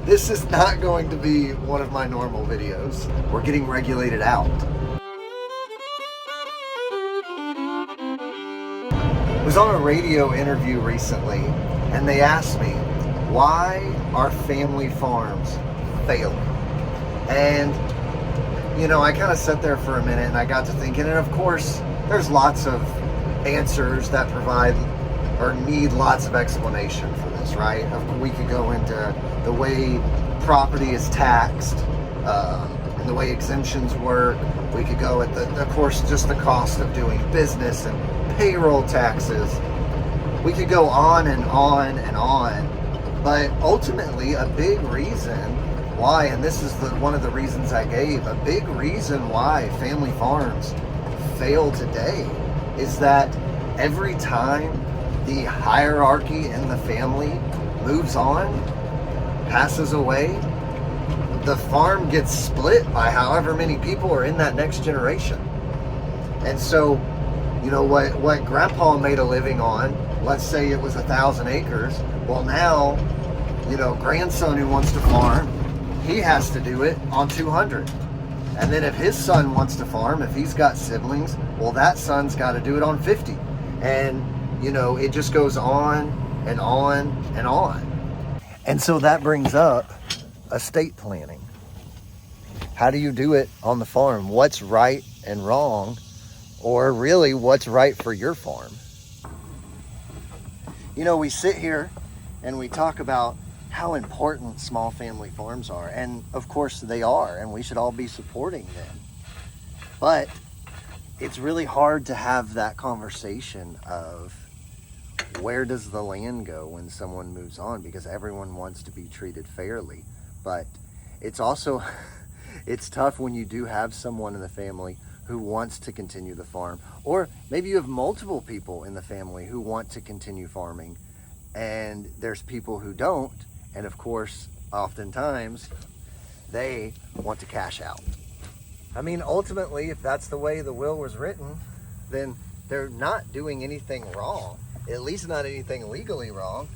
This is not going to be one of my normal videos. We're getting regulated out. I was on a radio interview recently, and they asked me, why are family farms failing? And, you know, I kind of sat there for a minute and I got to thinking, and of course, there's lots of answers that provide or need lots of explanation for this, right? We could go into the way property is taxed, and the way exemptions work. We could go at of course, just the cost of doing business and payroll taxes. We could go on and on and on. But ultimately, a big reason why, and this is one of the reasons I gave, a big reason why family farms fail today is that every time the hierarchy in the family moves on, passes away, the farm gets split by however many people are in that next generation. And so, you know, what grandpa made a living on, let's say it was 1,000 acres, well now, you know, grandson who wants to farm, he has to do it on 200. And then if his son wants to farm, if he's got siblings, well that son's got to do it on 50. And, you know, it just goes on and on and on. And so that brings up estate planning. How do you do it on the farm? What's right and wrong? Or really, what's right for your farm? You know, we sit here and we talk about how important small family farms are. And of course they are, and we should all be supporting them. But it's really hard to have that conversation of where does the land go when someone moves on, because everyone wants to be treated fairly. But it's also, it's tough when you do have someone in the family who wants to continue the farm, or maybe you have multiple people in the family who want to continue farming, and there's people who don't, and of course, oftentimes, they want to cash out. I mean, ultimately, if that's the way the will was written, then they're not doing anything wrong, at least not anything legally wrong.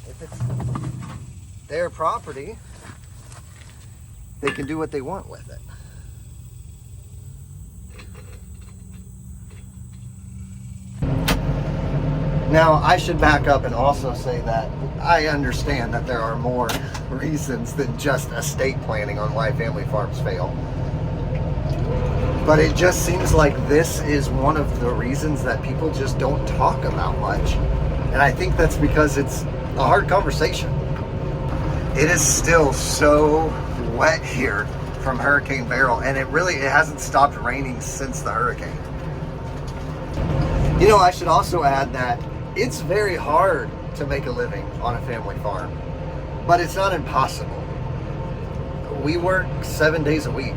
If it's their property, they can do what they want with it. Now, I should back up and also say that I understand that there are more reasons than just estate planning on why family farms fail. But it just seems like this is one of the reasons that people just don't talk about much. And I think that's because it's a hard conversation. It is still so wet here from Hurricane Beryl, and it hasn't stopped raining since the hurricane. You know, I should also add that it's very hard to make a living on a family farm, but it's not impossible. We work 7 days a week,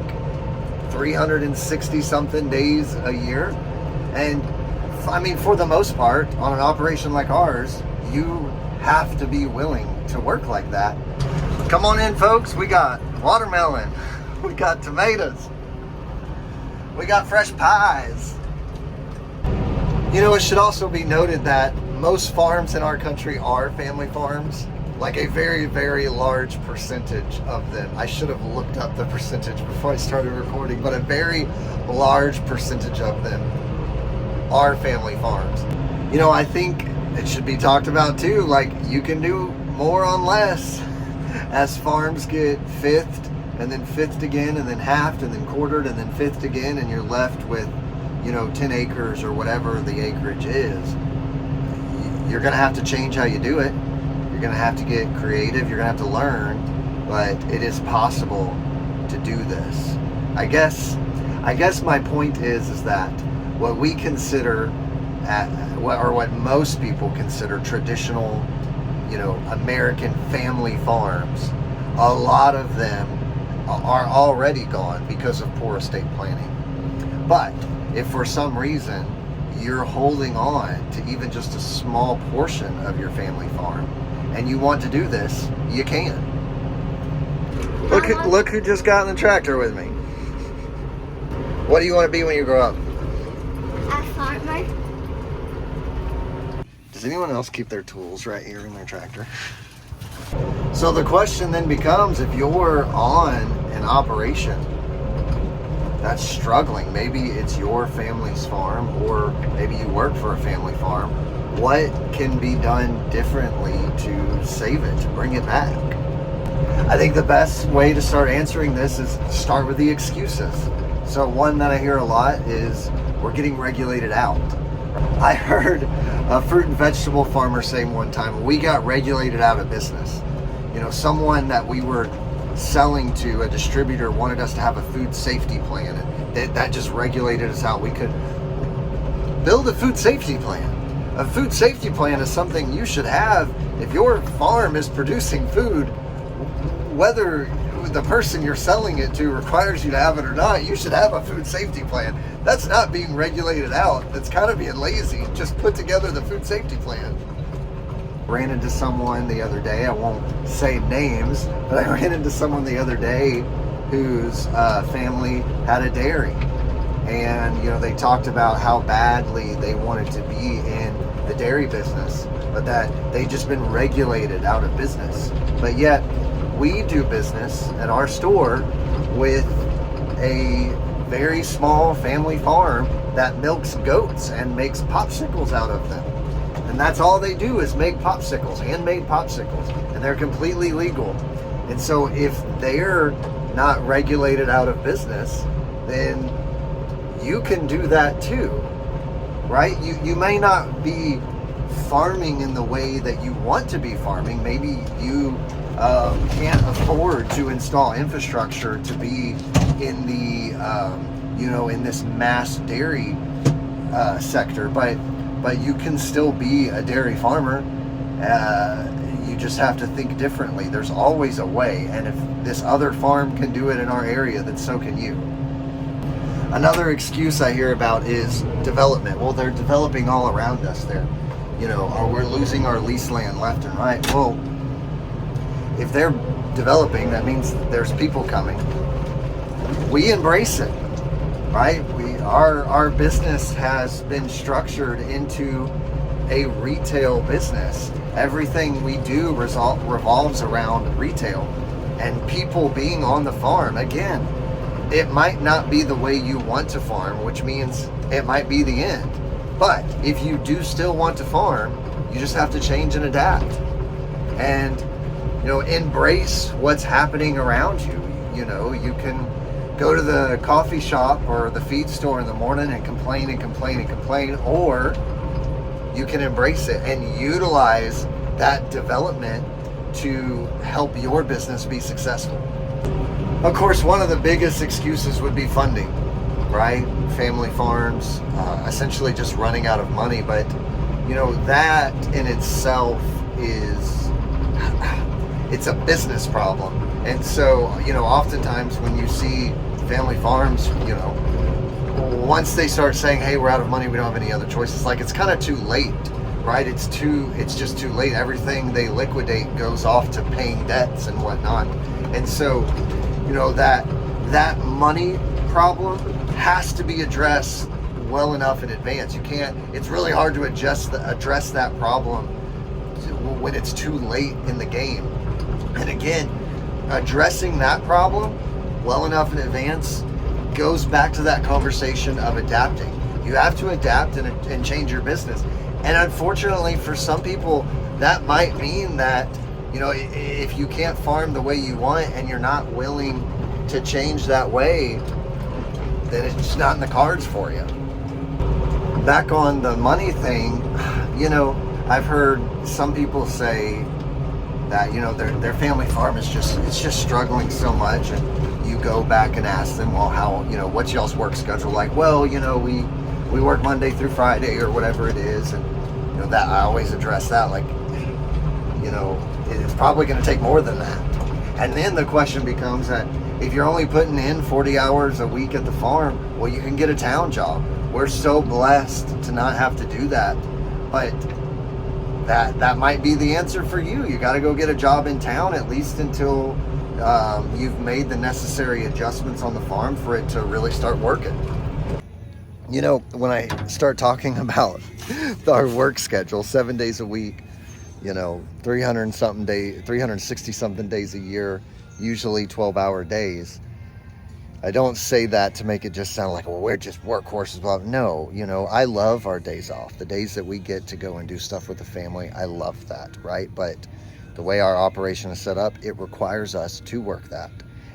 360 something days a year. And I mean, for the most part, on an operation like ours, you have to be willing to work like that. Come on in, folks. We got watermelon, we got tomatoes, we got fresh pies. You know, it should also be noted that most farms in our country are family farms. Like a very, very large percentage of them. I should have looked up the percentage before I started recording, but a very large percentage of them are family farms. You know, I think it should be talked about too, like you can do more on less as farms get fifth and then fifth again and then halved and then quartered and then fifth again, and you're left with, you know, 10 acres or whatever the acreage is. You're gonna have to change how you do it. You're gonna have to get creative, you're gonna have to learn, but it is possible to do this. I guess my point is that what we consider, or what most people consider traditional, you know, American family farms, a lot of them are already gone because of poor estate planning. But if for some reason you're holding on to even just a small portion of your family farm and you want to do this, you can. Look who just got in the tractor with me. What do you want to be when you grow up? A farmer. Does anyone else keep their tools right here in their tractor? So the question then becomes, if you're on an operation that's struggling, maybe it's your family's farm, or maybe you work for a family farm, what can be done differently to save it, to bring it back? I think the best way to start answering this is start with the excuses. So one that I hear a lot is, we're getting regulated out. I heard a fruit and vegetable farmer say one time, we got regulated out of business. You know, someone that we were selling to, a distributor, wanted us to have a food safety plan, and that just regulated us out. We could build a food safety plan. A food safety plan is something you should have if your farm is producing food. Whether the person you're selling it to requires you to have it or not, you should have a food safety plan. That's not being regulated out. That's kind of being lazy. Just put together the food safety plan. Ran into someone the other day, I won't say names, but I ran into someone the other day whose family had a dairy. And, you know, they talked about how badly they wanted to be in the dairy business, but that they'd just been regulated out of business. But yet, we do business at our store with a very small family farm that milks goats and makes popsicles out of them. And that's all they do, is make popsicles, handmade popsicles, and they're completely legal. And so if they're not regulated out of business, then you can do that too, right? You may not be farming in the way that you want to be farming. Maybe you can't afford to install infrastructure to be in the, in this mass dairy sector, but you can still be a dairy farmer. You just have to think differently. There's always a way, and if this other farm can do it in our area, then so can you. Another excuse I hear about is development. Well, they're developing all around us there. Or we're losing our lease land left and right. Well, if they're developing, that means there's people coming. We embrace it, right? Our business has been structured into a retail business. Everything we do revolves around retail, and people being on the farm. Again, it might not be the way you want to farm, which means it might be the end. But if you do still want to farm, you just have to change and adapt. And, embrace what's happening around you. You can go to the coffee shop or the feed store in the morning and complain and complain and complain, or you can embrace it and utilize that development to help your business be successful. Of course, one of the biggest excuses would be funding, right? Family farms, essentially just running out of money. But, that in itself it's a business problem. And so, oftentimes when you see family farms, once they start saying, hey, we're out of money, we don't have any other choices, like, it's kind of too late, right? It's just too late. Everything they liquidate goes off to paying debts and whatnot. And so, that money problem has to be addressed well enough in advance. It's really hard to address that problem when it's too late in the game. And again, addressing that problem well enough in advance goes back to that conversation of adapting. You have to adapt and change your business. And unfortunately, for some people, that might mean that, if you can't farm the way you want and you're not willing to change that way, then it's just not in the cards for you. Back on the money thing, I've heard some people say that, their family farm is just struggling so much, and you go back and ask them, well, how, what's y'all's work schedule like? Well, we work Monday through Friday or whatever it is, and that I always address that, like, it's probably going to take more than that. And then the question becomes that if you're only putting in 40 hours a week at the farm, well, you can get a town job. We're so blessed to not have to do that, but that might be the answer for you. You got to go get a job in town, at least until you've made the necessary adjustments on the farm for it to really start working. When I start talking about our work schedule, 7 days a week, 360 something days a year, usually 12-hour days. I don't say that to make it just sound like, well, we're just workhorses. Blah. No, I love our days off. The days that we get to go and do stuff with the family, I love that, right? But the way our operation is set up, it requires us to work that.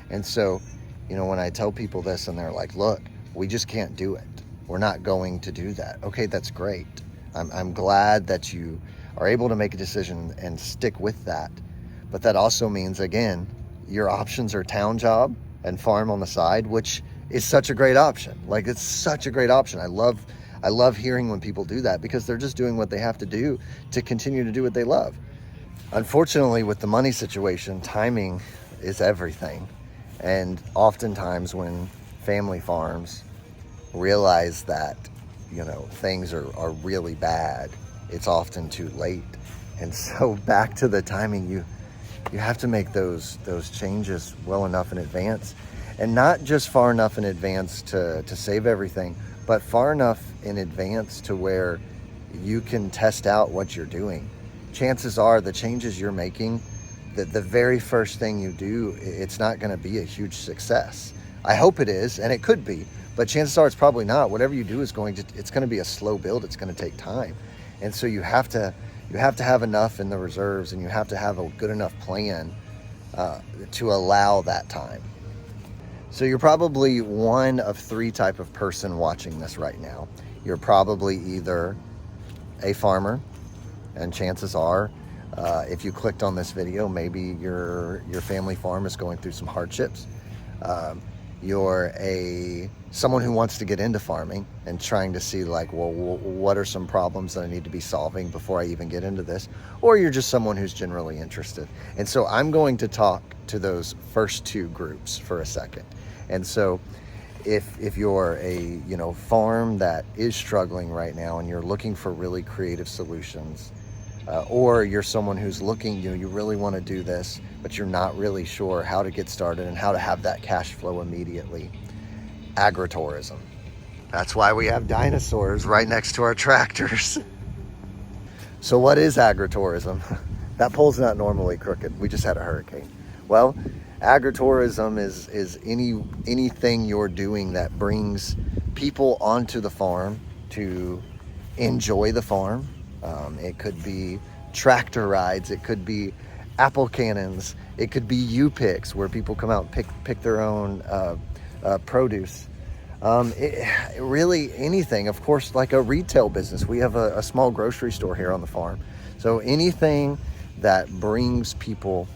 And so, when I tell people this and they're like, look, we just can't do it. We're not going to do that. Okay, that's great. I'm glad that you are able to make a decision and stick with that. But that also means, again, your options are town job and farm on the side, which is such a great option. Like, it's such a great option. I love hearing when people do that, because they're just doing what they have to do to continue to do what they love. Unfortunately, with the money situation, timing is everything. And oftentimes when family farms realize that, things are really bad, it's often too late. And so back to the timing, you have to make those changes well enough in advance, and not just far enough in advance to save everything, but far enough in advance to where you can test out what you're doing. Chances are the changes you're making, the very first thing you do, it's not going to be a huge success. I hope it is, and it could be, but chances are it's probably not. Whatever you do it's going to be a slow build. It's going to take time. And so you have to have enough in the reserves, and you have to have a good enough plan to allow that time. So you're probably one of three type of person watching this right now. You're probably either a farmer, and chances are, if you clicked on this video, maybe your family farm is going through some hardships. You're someone who wants to get into farming and trying to see, like, well, what are some problems that I need to be solving before I even get into this? Or you're just someone who's generally interested. And so I'm going to talk to those first two groups for a second. And so if you're a farm that is struggling right now and you're looking for really creative solutions, or you're someone who's looking, you really want to do this, but you're not really sure how to get started and how to have that cash flow immediately. Agritourism. That's why we have dinosaurs right next to our tractors. So what is agritourism? That pole's not normally crooked. We just had a hurricane. Well, agritourism is anything you're doing that brings people onto the farm to enjoy the farm. It could be tractor rides, it could be apple cannons, it could be U-picks where people come out and pick their own produce. Really anything, of course, like a retail business. We have a small grocery store here on the farm. So anything that brings people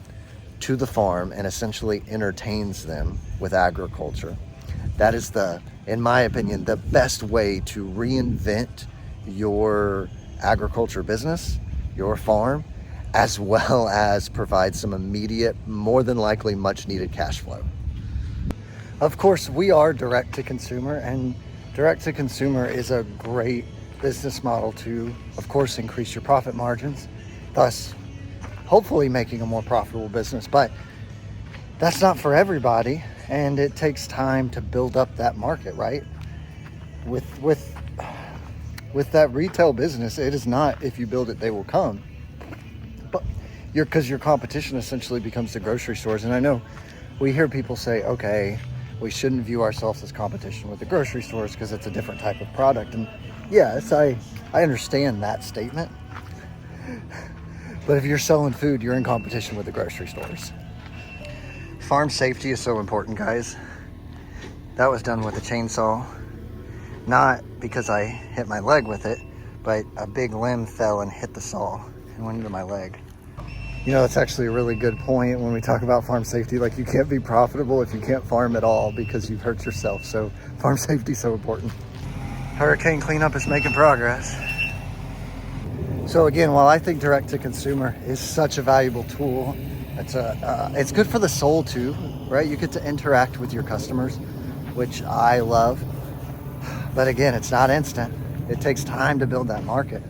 to the farm and essentially entertains them with agriculture, that is in my opinion, the best way to reinvent your agriculture business, your farm, as well as provide some immediate, more than likely much needed cash flow. Of course, we are direct to consumer, and direct to consumer is a great business model to, of course, increase your profit margins, thus hopefully making a more profitable business. But that's not for everybody, and it takes time to build up that market, right? With that retail business, it is not, if you build it, they will come. But because your competition essentially becomes the grocery stores. And I know we hear people say, okay, we shouldn't view ourselves as competition with the grocery stores because it's a different type of product. And yes, I understand that statement. But if you're selling food, you're in competition with the grocery stores. Farm safety is so important, guys. That was done with a chainsaw. Not because I hit my leg with it, but a big limb fell and hit the saw and went into my leg. It's actually a really good point when we talk about farm safety. Like, you can't be profitable if you can't farm at all because you've hurt yourself. So farm safety is so important. Hurricane cleanup is making progress. So again, while I think direct to consumer is such a valuable tool, it's good for the soul too, right? You get to interact with your customers, which I love. But again, it's not instant. It takes time to build that market.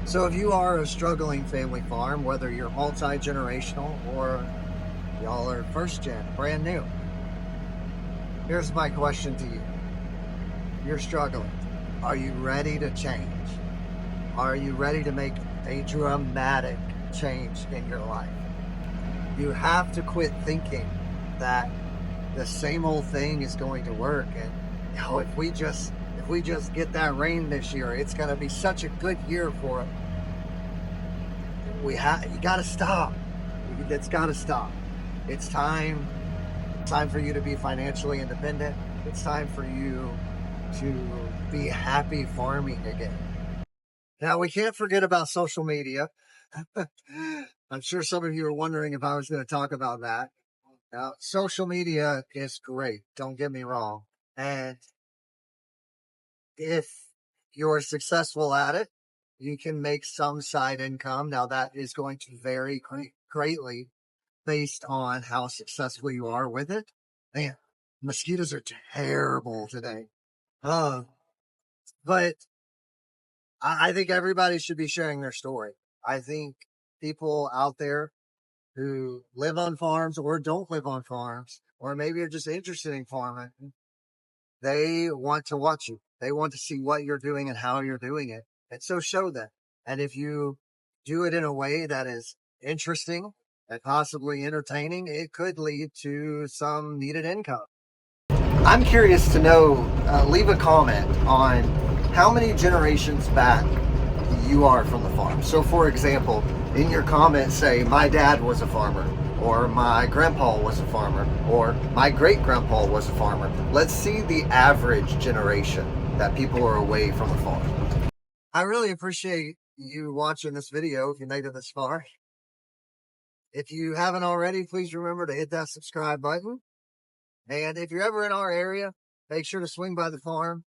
So if you are a struggling family farm, whether you're multi-generational or y'all are first gen, brand new, here's my question to you. You're struggling. Are you ready to change? Are you ready to make a dramatic change in your life. You have to quit thinking that the same old thing is going to work. And if we just get that rain this year, it's going to be such a good year for it. You got to stop. It's got to stop. It's time for you to be financially independent. It's time for you to be happy farming again. Now, we can't forget about social media. I'm sure some of you are wondering if I was going to talk about that. Now, social media is great. Don't get me wrong. And if you're successful at it, you can make some side income. Now, that is going to vary greatly based on how successful you are with it. Man, mosquitoes are terrible today. But I think everybody should be sharing their story. I think people out there who live on farms or don't live on farms, or maybe are just interested in farming, they want to watch you. They want to see what you're doing and how you're doing it. And so show them. And if you do it in a way that is interesting and possibly entertaining, it could lead to some needed income. I'm curious to know, leave a comment on how many generations back you are from the farm. So for example, in your comments say, my dad was a farmer, or my grandpa was a farmer, or my great grandpa was a farmer. Let's see the average generation that people are away from the farm. I really appreciate you watching this video if you made it this far. If you haven't already, please remember to hit that subscribe button. And if you're ever in our area, make sure to swing by the farm.